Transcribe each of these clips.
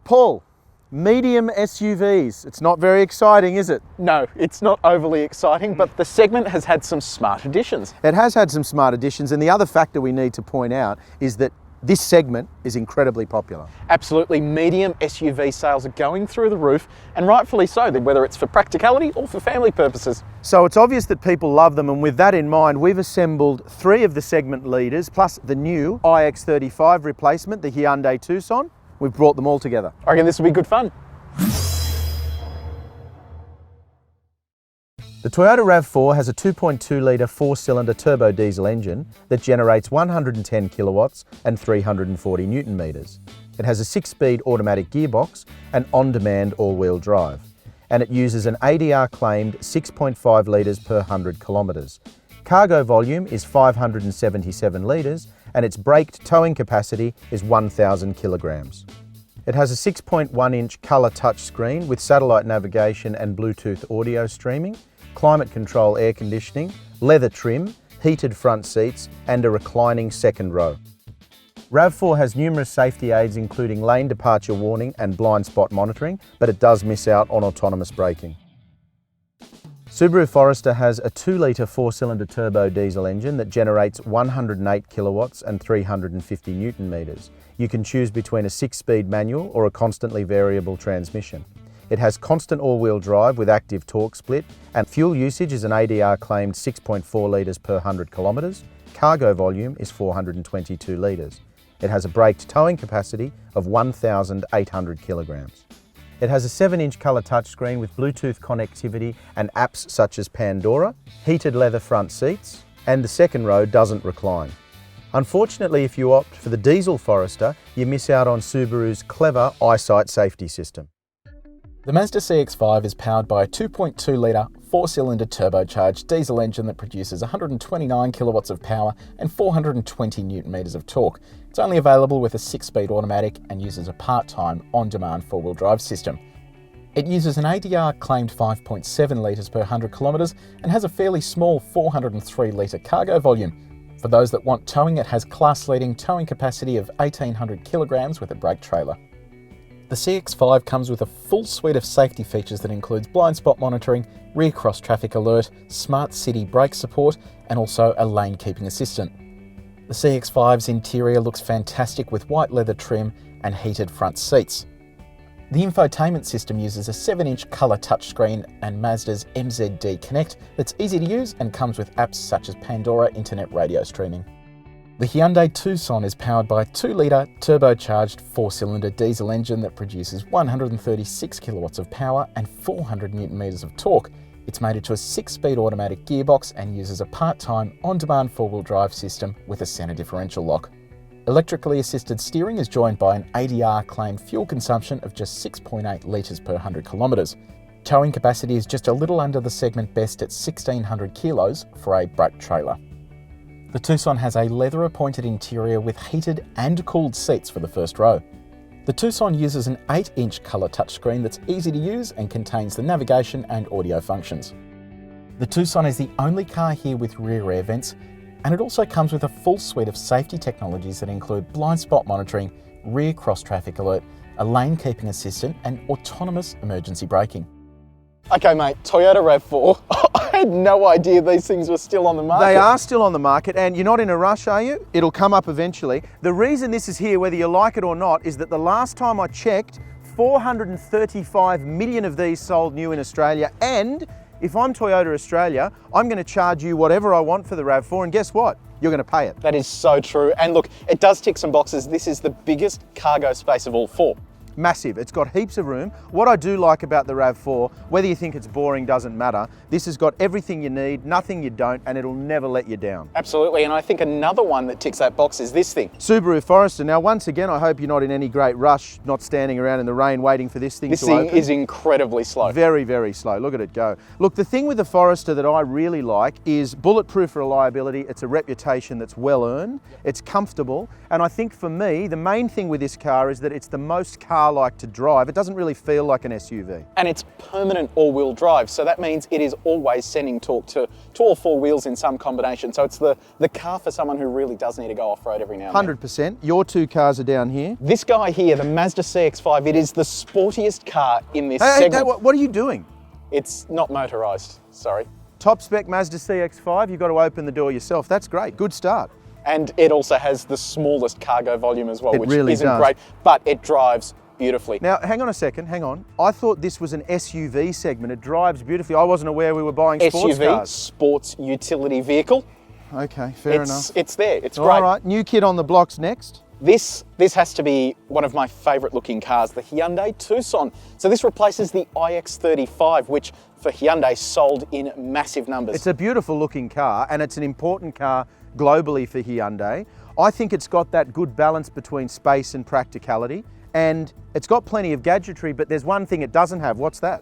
Paul, medium SUVs. It's not very exciting, is it? No, it's not overly exciting, but the segment has had some smart additions. It has had some smart additions, and the other factor we need to point out is that this segment is incredibly popular. Absolutely, medium SUV sales are going through the roof, and rightfully so, whether it's for practicality or for family purposes. So it's obvious that people love them, and with that in mind, we've assembled 3 of the segment leaders, plus the new iX35 replacement, the Hyundai Tucson. We've brought them all together. I reckon this will be good fun. The Toyota RAV4 has a 2.2 litre 4-cylinder turbo diesel engine that generates 110 kilowatts and 340 newton metres. It has a 6-speed automatic gearbox and on-demand all-wheel drive. And it uses an ADR-claimed 6.5 litres per 100 kilometres. Cargo volume is 577 litres and its braked towing capacity is 1,000 kilograms. It has a 6.1-inch colour touchscreen with satellite navigation and Bluetooth audio streaming, climate control air conditioning, leather trim, heated front seats and a reclining second row. RAV4 has numerous safety aids including lane departure warning and blind spot monitoring, but it does miss out on autonomous braking. Subaru Forester has a 2-litre 4-cylinder turbo diesel engine that generates 108 kilowatts and 350 newton metres. You can choose between a 6-speed manual or a constantly variable transmission. It has constant all-wheel drive with active torque split, and fuel usage is an ADR claimed 6.4 litres per 100 kilometres. Cargo volume is 422 litres. It has a braked towing capacity of 1,800 kilograms. It has a 7-inch colour touchscreen with Bluetooth connectivity and apps such as Pandora, heated leather front seats, and the second row doesn't recline. Unfortunately, if you opt for the diesel Forester, you miss out on Subaru's clever eyesight safety system. The Mazda CX-5 is powered by a 2.2 litre 4-cylinder turbocharged diesel engine that produces 129 kilowatts of power and 420 newton metres of torque. It's only available with a 6-speed automatic and uses a part-time on-demand 4-wheel drive system. It uses an ADR claimed 5.7 litres per 100 kilometres and has a fairly small 403 litre cargo volume. For those that want towing, it has class-leading towing capacity of 1,800 kilograms with a brake trailer. The CX-5 comes with a full suite of safety features that includes blind spot monitoring, rear cross traffic alert, smart city brake support, and also a lane keeping assistant. The CX-5's interior looks fantastic with white leather trim and heated front seats. The infotainment system uses a 7-inch colour touchscreen and Mazda's MZD Connect that's easy to use and comes with apps such as Pandora internet radio streaming. The Hyundai Tucson is powered by a 2-litre turbocharged 4-cylinder diesel engine that produces 136 kilowatts of power and 400 newton metres of torque. It's mated to a 6-speed automatic gearbox and uses a part-time on-demand 4-wheel drive system with a centre differential lock. Electrically assisted steering is joined by an ADR claimed fuel consumption of just 6.8 litres per 100 kilometres. Towing capacity is just a little under the segment best at 1,600 kilos for a brake trailer. The Tucson has a leather-appointed interior with heated and cooled seats for the first row. The Tucson uses an 8-inch colour touchscreen that's easy to use and contains the navigation and audio functions. The Tucson is the only car here with rear air vents, and it also comes with a full suite of safety technologies that include blind spot monitoring, rear cross traffic alert, a lane keeping assistant and autonomous emergency braking. Okay mate, Toyota RAV4. I had no idea these things were still on the market. They are still on the market, and you're not in a rush, are you? It'll come up eventually. The reason this is here, whether you like it or not, is that the last time I checked, 435 million of these sold new in Australia, and if I'm Toyota Australia, I'm going to charge you whatever I want for the RAV4, and guess what? You're going to pay it. That is so true. And look, it does tick some boxes. This is the biggest cargo space of all 4. Massive. It's got heaps of room. What I do like about the RAV4, whether you think it's boring doesn't matter, this has got everything you need, nothing you don't, and it'll never let you down. Absolutely, and I think another one that ticks that box is this thing. Subaru Forester. Now once again, I hope you're not in any great rush, not standing around in the rain waiting for this thing to open. This thing is incredibly slow. Very, very slow. Look at it go. Look, the thing with the Forester that I really like is bulletproof reliability. It's a reputation that's well earned, it's comfortable, and I think for me, the main thing with this car is that it's the most car car like to drive? It doesn't really feel like an SUV. And it's permanent all-wheel drive, so that means it is always sending torque to all four wheels in some combination. So it's the car for someone who really does need to go off-road every now and then. 100%. Your two cars are down here. This guy here, the Mazda CX-5, it is the sportiest car in this Hey, segment. what are you doing? It's not motorised, sorry. Top spec Mazda CX-5, you've got to open the door yourself. That's great, good start. And it also has the smallest cargo volume as well, It which really isn't does. great, but it drives beautifully. Now, hang on a second, hang on. I thought this was an SUV segment. It drives beautifully. I wasn't aware we were buying sports SUV, cars. sports utility vehicle. Okay, fair enough. It's there, it's great. All right, new kid on the blocks next. This has to be one of my favourite looking cars, the Hyundai Tucson. So this replaces the iX35, which for Hyundai sold in massive numbers. It's a beautiful looking car, and it's an important car globally for Hyundai. I think it's got that good balance between space and practicality, and it's got plenty of gadgetry, but there's one thing it doesn't have. What's that?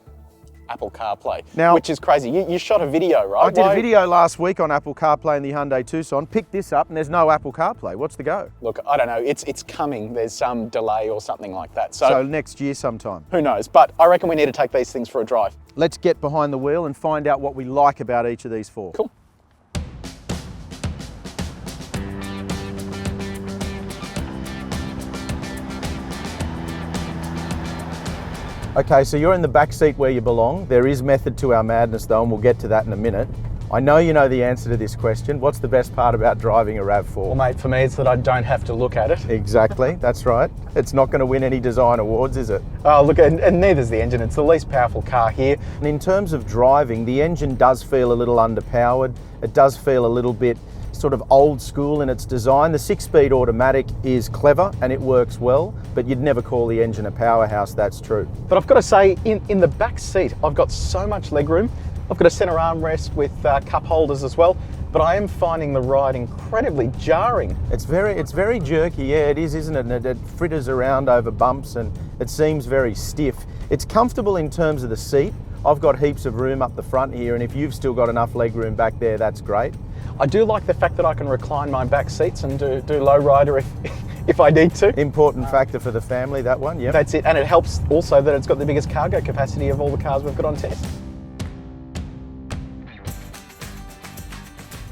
Apple CarPlay, Now- which is crazy. You shot a video, right? I did a video last week on Apple CarPlay in the Hyundai Tucson, picked this up, and there's no Apple CarPlay. What's the go? Look, I don't know, it's coming. There's some delay or something like that. So next year sometime. Who knows? But I reckon we need to take these things for a drive. Let's get behind the wheel and find out what we like about each of these four. Cool. Okay, so you're in the back seat where you belong. There is method to our madness though, and we'll get to that in a minute. I know you know the answer to this question. What's the best part about driving a RAV4? Well, mate, for me, it's that I don't have to look at it. Exactly, that's right. It's not going to win any design awards, is it? Oh, look, and neither's the engine. It's the least powerful car here. And in terms of driving, the engine does feel a little underpowered. It does feel a little bit sort of old school in its design. The 6-speed automatic is clever and it works well, but you'd never call the engine a powerhouse, that's true. But I've got to say, in the back seat, I've got so much legroom. I've got a centre armrest with cup holders as well, but I am finding the ride incredibly jarring. It's very jerky, yeah, it is, isn't it? And it fritters around over bumps and it seems very stiff. It's comfortable in terms of the seat. I've got heaps of room up the front here, and if you've still got enough leg room back there, that's great. I do like the fact that I can recline my back seats and do low rider if I need to. Important factor for the family, that one, yeah. That's it, and it helps also that it's got the biggest cargo capacity of all the cars we've got on test.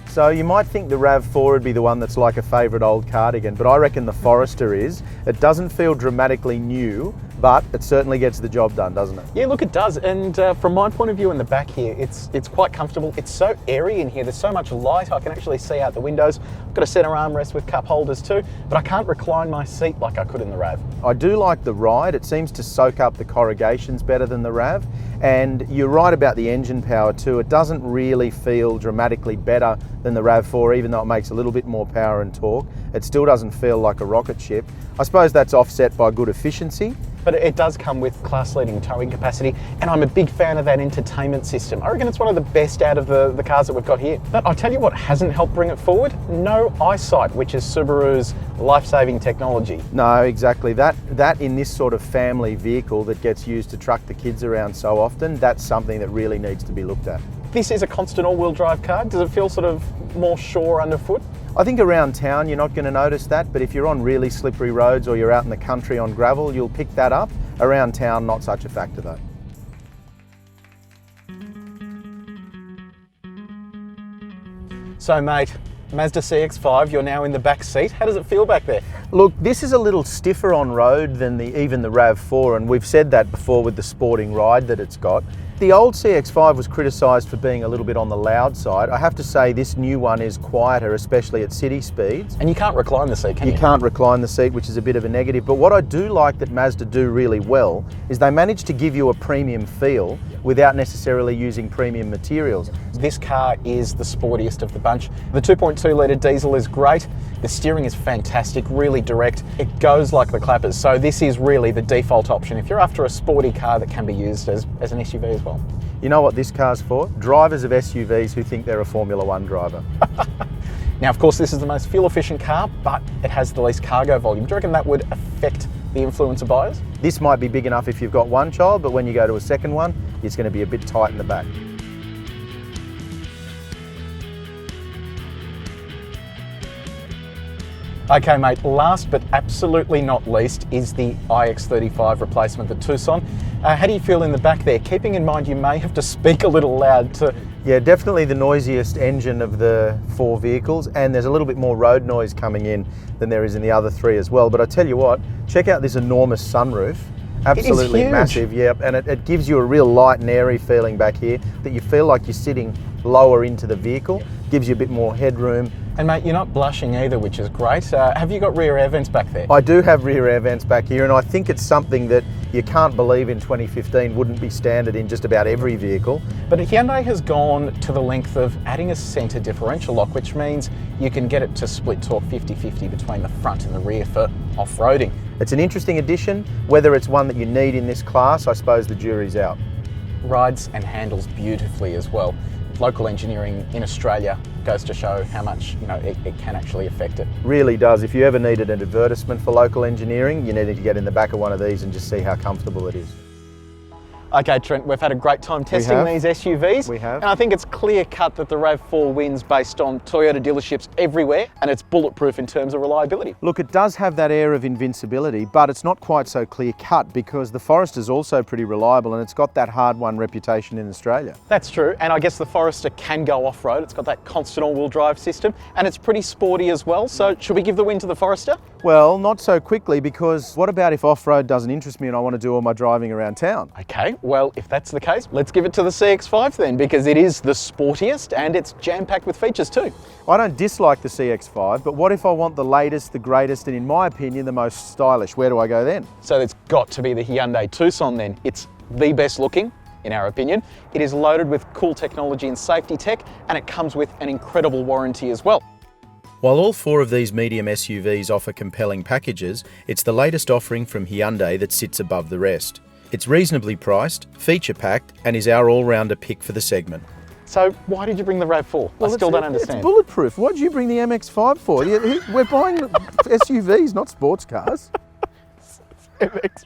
So you might think the RAV4 would be the one that's like a favourite old cardigan, but I reckon the Forester is. It doesn't feel dramatically new, but it certainly gets the job done, doesn't it? Yeah, look, it does. And from my point of view in the back here, it's quite comfortable. It's so airy in here. There's so much light. I can actually see out the windows. I've got a centre armrest with cup holders too, but I can't recline my seat like I could in the RAV. I do like the ride. It seems to soak up the corrugations better than the RAV. And you're right about the engine power too. It doesn't really feel dramatically better than the RAV4, even though it makes a little bit more power and torque. It still doesn't feel like a rocket ship. I suppose that's offset by good efficiency. But it does come with class-leading towing capacity, and I'm a big fan of that entertainment system. I reckon it's one of the best out of the cars that we've got here. But I'll tell you what hasn't helped bring it forward, no eyesight, which is Subaru's life-saving technology. No, exactly. That in this sort of family vehicle that gets used to truck the kids around so often, that's something that really needs to be looked at. This is a constant all-wheel drive car. Does it feel sort of more sure underfoot? I think around town you're not going to notice that, but if you're on really slippery roads or you're out in the country on gravel, you'll pick that up. Around town, not such a factor though. So mate, Mazda CX-5, you're now in the back seat. How does it feel back there? Look, this is a little stiffer on road than even the RAV4, and we've said that before with the sporting ride that it's got. The old CX-5 was criticised for being a little bit on the loud side. I have to say this new one is quieter, especially at city speeds. And you can't recline the seat, can you? You can't recline the seat, which is a bit of a negative. But what I do like that Mazda do really well is they manage to give you a premium feel without necessarily using premium materials. This car is the sportiest of the bunch. The 2.2 litre diesel is great. The steering is fantastic, really direct. It goes like the clappers. So this is really the default option if you're after a sporty car that can be used as an SUV as well. You know what this car's for? Drivers of SUVs who think they're a Formula One driver. Now, of course, this is the most fuel-efficient car, but it has the least cargo volume. Do you reckon that would affect the influence of buyers? This might be big enough if you've got one child, but when you go to a second one, it's going to be a bit tight in the back. Okay mate, last but absolutely not least is the iX35 replacement, the Tucson. How do you feel in the back there? Keeping in mind you may have to speak a little loud to... Yeah, definitely the noisiest engine of the 4 vehicles, and there's a little bit more road noise coming in than there is in the other 3 as well. But I tell you what, check out this enormous sunroof. Absolutely massive, yep, and it gives you a real light and airy feeling back here, that you feel like you're sitting lower into the vehicle, gives you a bit more headroom. And mate, you're not blushing either, which is great. Have you got rear air vents back there? I do have rear air vents back here, and I think it's something that you can't believe in 2015 wouldn't be standard in just about every vehicle. But Hyundai has gone to the length of adding a centre differential lock, which means you can get it to split torque 50-50 between the front and the rear for off-roading. It's an interesting addition. Whether it's one that you need in this class, I suppose the jury's out. Rides and handles beautifully as well. Local engineering in Australia goes to show how much it can actually affect it. Really does. If you ever needed an advertisement for local engineering, you needed to get in the back of one of these and just see how comfortable it is. Okay Trent, we've had a great time testing these SUVs. We have. And I think it's clear cut that the RAV4 wins based on Toyota dealerships everywhere, and it's bulletproof in terms of reliability. Look, it does have that air of invincibility, but it's not quite so clear cut because the Forester's also pretty reliable and it's got that hard-won reputation in Australia. That's true, and I guess the Forester can go off-road. It's got that constant all-wheel drive system, and it's pretty sporty as well. So should we give the win to the Forester? Well, not so quickly, because what about if off-road doesn't interest me and I want to do all my driving around town? Okay, well, if that's the case, let's give it to the CX-5 then, because it is the sportiest and it's jam-packed with features too. I don't dislike the CX-5, but what if I want the latest, the greatest, and in my opinion, the most stylish? Where do I go then? So it's got to be the Hyundai Tucson then. It's the best looking, in our opinion. It is loaded with cool technology and safety tech, and it comes with an incredible warranty as well. While all 4 of these medium SUVs offer compelling packages, it's the latest offering from Hyundai that sits above the rest. It's reasonably priced, feature-packed, and is our all-rounder pick for the segment. So why did you bring the RAV4? I still don't understand. It's bulletproof. What did you bring the MX-5 for? We're buying SUVs, not sports cars. MX